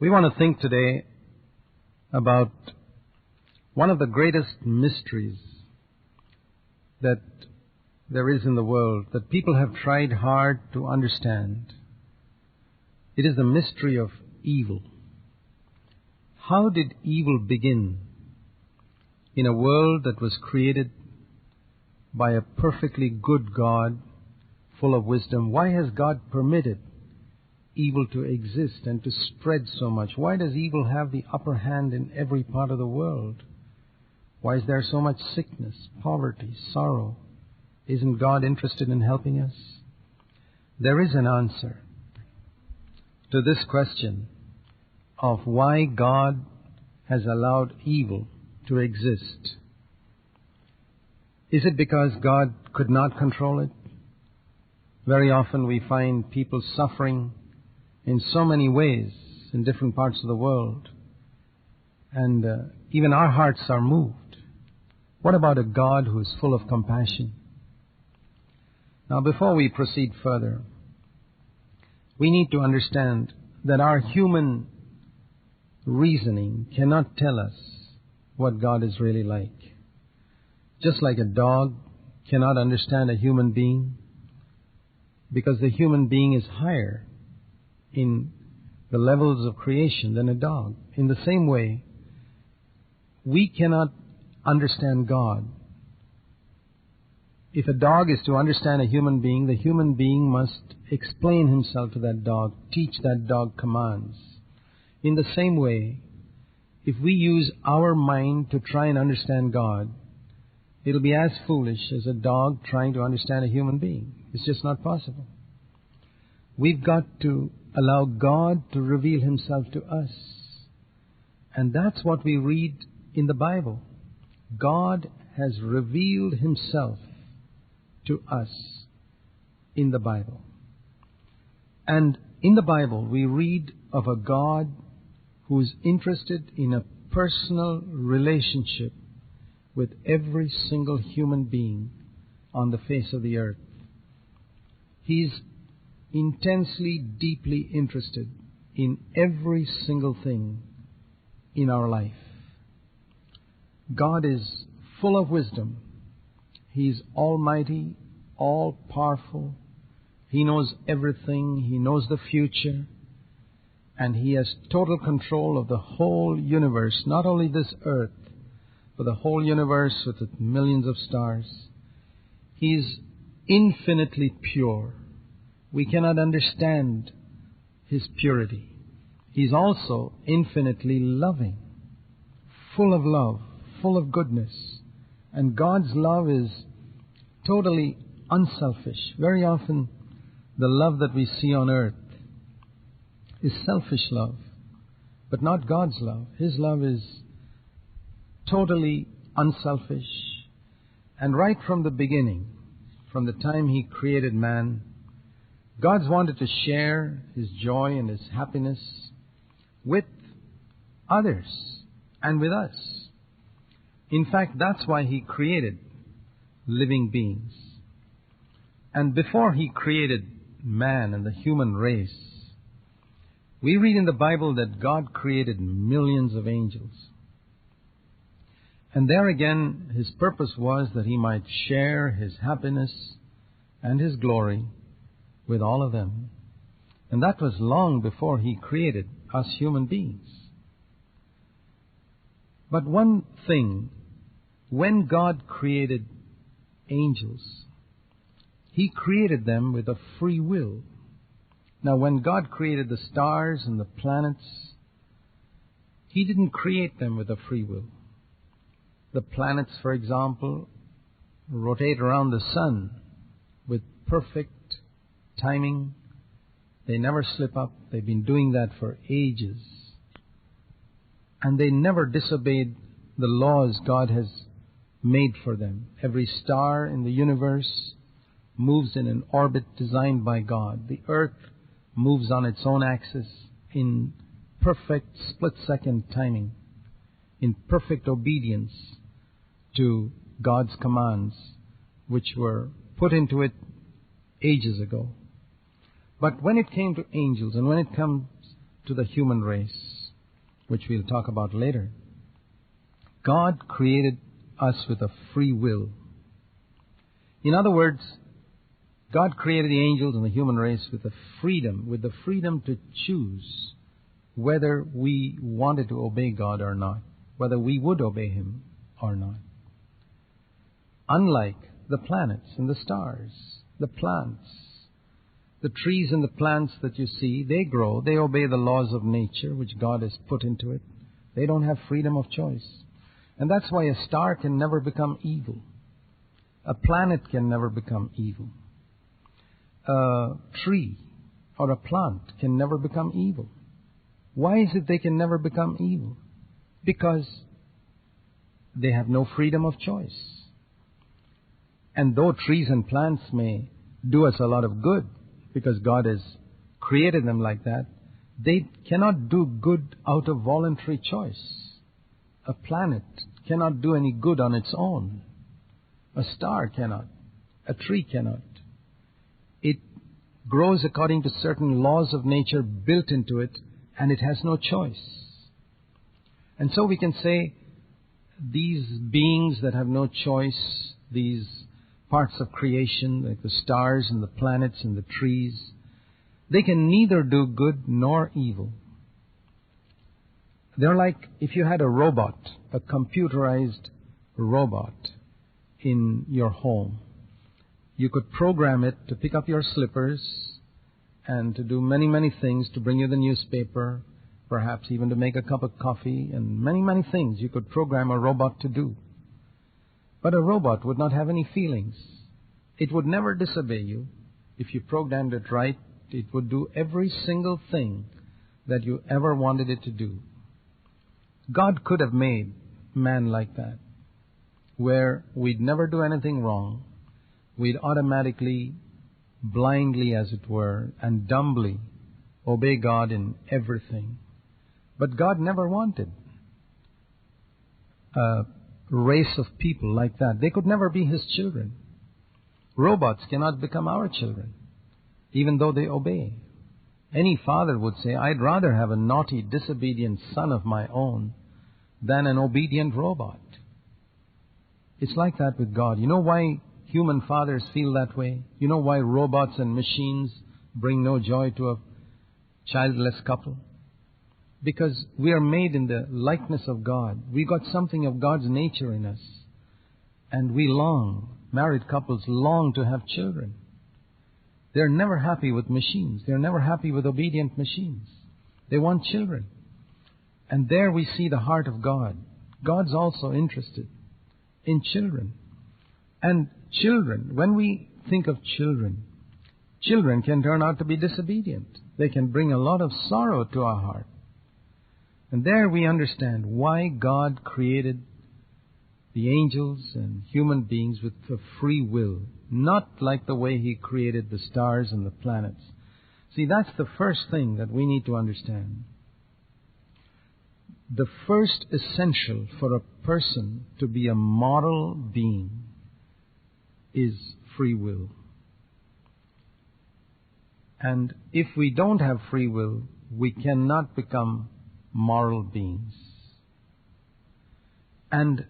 We want to think today about one of the greatest mysteries that there is in the world, that people have tried hard to understand. It is the mystery of evil. How did evil begin in a world that was created by a perfectly good God, full of wisdom? Why has God permitted evil to exist and to spread so much? Why does evil have the upper hand in every part of the world? Why is there so much sickness, poverty, sorrow? Isn't God interested in helping us? There is an answer to this question of why God has allowed evil to exist. Is it because God could not control it? Very often we find people suffering in so many ways in different parts of the world, and even our hearts are moved. What about a God who is full of compassion? Now, before we proceed further, we need to understand that our human reasoning cannot tell us what God is really like. Just like a dog cannot understand a human being, because the human being is higher in the levels of creation than a dog. In the same way, we cannot understand God. If a dog is to understand a human being, the human being must explain himself to that dog, teach that dog commands. In the same way, if we use our mind to try and understand God, it'll be as foolish as a dog trying to understand a human being. It's just not possible. We've got to allow God to reveal Himself to us. And that's what we read in the Bible. God has revealed Himself to us in the Bible. And in the Bible we read of a God who is interested in a personal relationship with every single human being on the face of the earth. He's intensely, deeply interested in every single thing in our life. God is full of wisdom. He's almighty, all-powerful. He knows everything. He knows the future. And He has total control of the whole universe, not only this earth, but the whole universe with its millions of stars. He's infinitely pure. We cannot understand His purity. He's also infinitely loving, full of love, full of goodness. And God's love is totally unselfish. Very often, the love that we see on earth is selfish love, but not God's love. His love is totally unselfish. And right from the beginning, from the time He created man, God's wanted to share His joy and His happiness with others and with us. In fact, that's why He created living beings. And before He created man and the human race, we read in the Bible that God created millions of angels. And there again, His purpose was that He might share His happiness and His glory with all of them. And that was long before He created us human beings. But one thing, when God created angels, He created them with a free will. Now, when God created the stars and the planets, He didn't create them with a free will. The planets, for example, rotate around the sun with perfect timing. They never slip up. They've been doing that for ages. And they never disobeyed the laws God has made for them. Every star in the universe moves in an orbit designed by God. The earth moves on its own axis in perfect split-second timing, in perfect obedience to God's commands, which were put into it ages ago. But when it came to angels and when it comes to the human race, which we'll talk about later. God created us with a free will. In other words, God created the angels and the human race with the freedom to choose whether we wanted to obey God or not, whether we would obey Him or not. Unlike the planets and the stars, the plants, the trees and the plants that you see, they grow, they obey the laws of nature which God has put into it. They don't have freedom of choice. And that's why a star can never become evil. A planet can never become evil. A tree or a plant can never become evil. Why is it they can never become evil? Because they have no freedom of choice. And though trees and plants may do us a lot of good, because God has created them like that, they cannot do good out of voluntary choice. A planet cannot do any good on its own. A star cannot. A tree cannot. It grows according to certain laws of nature built into it, and it has no choice. And so we can say these beings that have no choice, these parts of creation, like the stars and the planets and the trees, they can neither do good nor evil. They're like if you had a robot, a computerized robot in your home. You could program it to pick up your slippers and to do many, many things, to bring you the newspaper, perhaps even to make a cup of coffee, and many, many things you could program a robot to do. But a robot would not have any feelings. It would never disobey you. If you programmed it right, it would do every single thing that you ever wanted it to do. God could have made man like that, where we'd never do anything wrong. We'd automatically, blindly as it were, and dumbly obey God in everything. But God never wanted a race of people like that. They could never be His children. Robots cannot become our children, even though they obey. Any father would say, I'd rather have a naughty, disobedient son of my own than an obedient robot. It's like that with God. You know why human fathers feel that way? You know why robots and machines bring no joy to a childless couple? Because we are made in the likeness of God. We got something of God's nature in us. And we long, married couples long to have children. They're never happy with machines. They're never happy with obedient machines. They want children. And there we see the heart of God. God's also interested in children. And children, when we think of children, children can turn out to be disobedient. They can bring a lot of sorrow to our heart. And there we understand why God created the angels and human beings with a free will, not like the way He created the stars and the planets. See, that's the first thing that we need to understand. The first essential for a person to be a moral being is free will. And if we don't have free will, we cannot become moral beings. And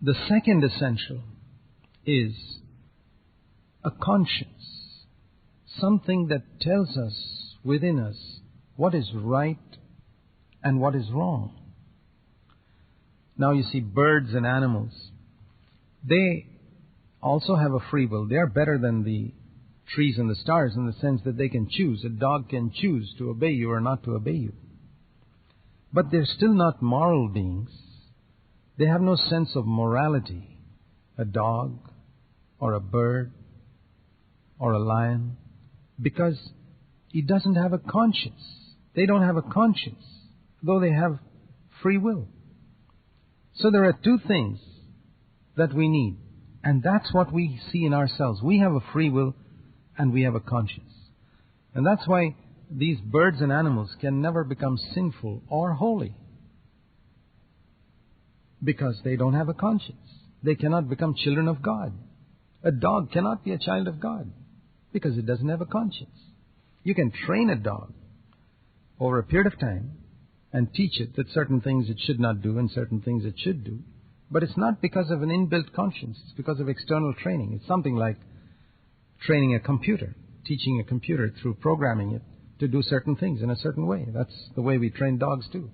the second essential is a conscience, something that tells us within us what is right and what is wrong. Now you see birds and animals, they also have a free will. They are better than the trees and the stars in the sense that they can choose. A dog can choose to obey you or not to obey you. But they're still not moral beings. They have no sense of morality. A dog or a bird or a lion, because it doesn't have a conscience. They don't have a conscience, though they have free will. So there are two things that we need, and that's what we see in ourselves. We have a free will and we have a conscience. And that's why these birds and animals can never become sinful or holy, because they don't have a conscience. They cannot become children of God. A dog cannot be a child of God because it doesn't have a conscience. You can train a dog over a period of time, and teach it that certain things it should not do and certain things it should do. But it's not because of an inbuilt conscience. It's because of external training. It's something like training a computer, teaching a computer through programming it to do certain things in a certain way. That's the way we train dogs too.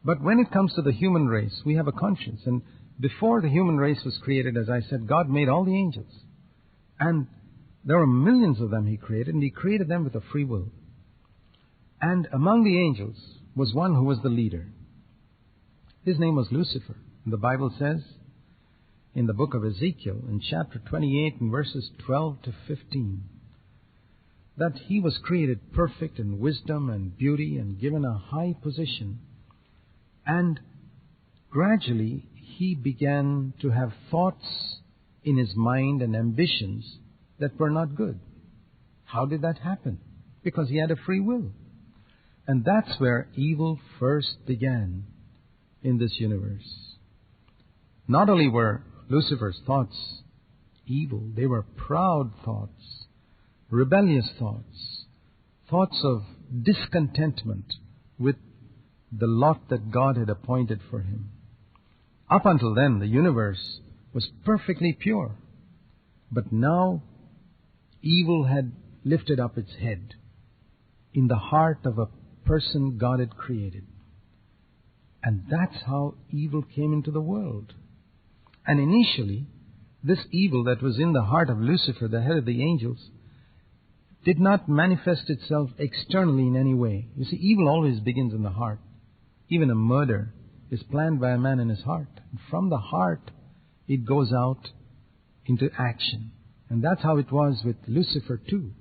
But when it comes to the human race, we have a conscience. And before the human race was created, as I said, God made all the angels. And there were millions of them He created, and He created them with a free will. And among the angels was one who was the leader. His name was Lucifer. And the Bible says in the book of Ezekiel, in chapter 28 and verses 12 to 15, that he was created perfect in wisdom and beauty and given a high position. And gradually he began to have thoughts in his mind and ambitions that were not good. How did that happen? Because he had a free will. And that's where evil first began in this universe. Not only were Lucifer's thoughts evil, they were proud thoughts, rebellious thoughts, thoughts of discontentment with the lot that God had appointed for him. Up until then, the universe was perfectly pure. But now, evil had lifted up its head in the heart of a person God had created. And that's how evil came into the world. And initially, this evil that was in the heart of Lucifer, the head of the angels, did not manifest itself externally in any way. You see, evil always begins in the heart. Even a murder is planned by a man in his heart. And from the heart, it goes out into action. And that's how it was with Lucifer too.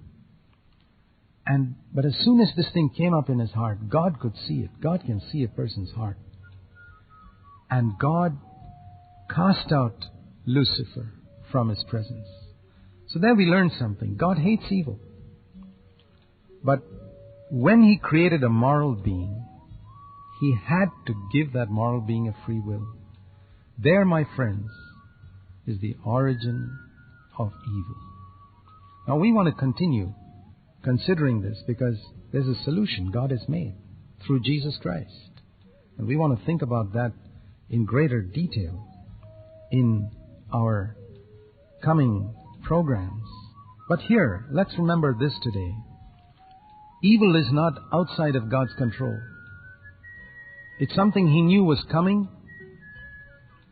But as soon as this thing came up in his heart, God could see it. God can see a person's heart. And God cast out Lucifer from His presence. So there we learn something. God hates evil. But when He created a moral being, He had to give that moral being a free will. There, my friends, is the origin of evil. Now we want to continue considering this because there's a solution God has made through Jesus Christ. And we want to think about that in greater detail in our coming programs. But here, let's remember this today. Evil is not outside of God's control. It's something He knew was coming,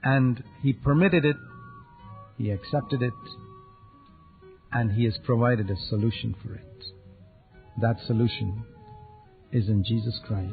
and He permitted it, He accepted it, and He has provided a solution for it. That solution is in Jesus Christ.